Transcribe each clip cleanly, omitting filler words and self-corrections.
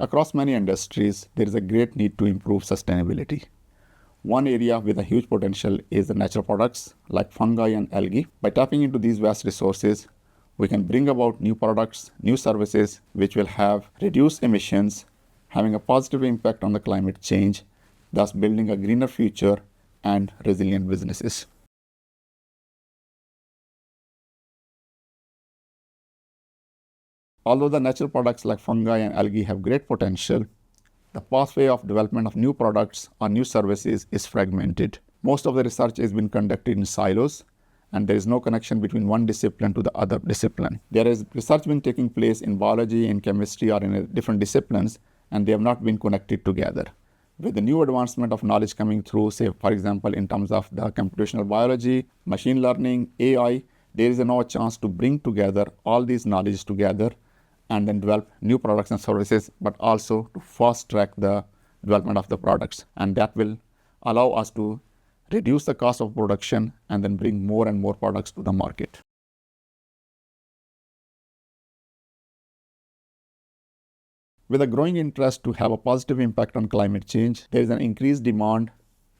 Across many industries, there is a great need to improve sustainability. One area with a huge potential is the natural products like fungi and algae. By tapping into these vast resources, we can bring about new products, new services, which will have reduced emissions, having a positive impact on the climate change, thus building a greener future and resilient businesses. Although the natural products like fungi and algae have great potential, the pathway of development of new products or new services is fragmented. Most of the research has been conducted in silos, and there is no connection between one discipline to the other discipline. There is research been taking place in biology, in chemistry, or in different disciplines, and they have not been connected together. With the new advancement of knowledge coming through, say, for example, in terms of the computational biology, machine learning, AI, there is now a chance to bring together all these knowledge together and then develop new products and services, but also to fast track the development of the products. And that will allow us to reduce the cost of production and then bring more and more products to the market. With a growing interest to have a positive impact on climate change, there is an increased demand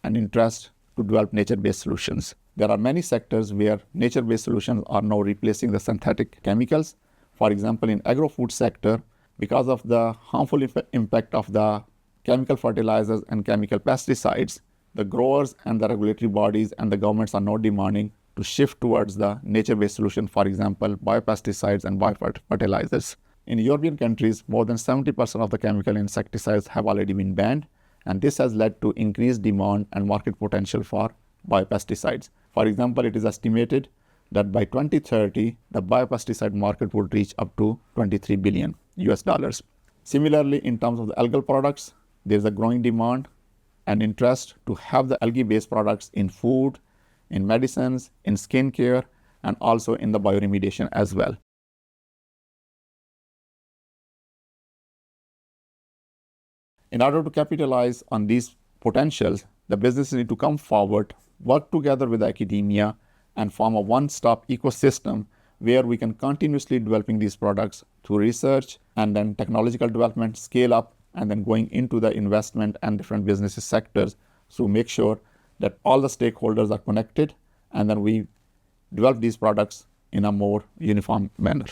and interest to develop nature-based solutions. There are many sectors where nature-based solutions are now replacing the synthetic chemicals. For example, in agro-food sector, because of the harmful impact of the chemical fertilizers and chemical pesticides, the growers and the regulatory bodies and the governments are now demanding to shift towards the nature-based solution, for example, biopesticides and biofertilizers. In European countries, more than 70% of the chemical insecticides have already been banned, and this has led to increased demand and market potential for biopesticides. For example, it is estimated that by 2030, the biopesticide market would reach up to $23 billion US. Similarly, in terms of the algal products, there is a growing demand and interest to have the algae-based products in food, in medicines, in skincare, and also in the bioremediation as well. In order to capitalize on these potentials, the businesses need to come forward, work together with academia, and form a one-stop ecosystem where we can continuously developing these products through research and then technological development, scale up, and then going into the investment and different business sectors to make sure that all the stakeholders are connected, and then we develop these products in a more uniform manner.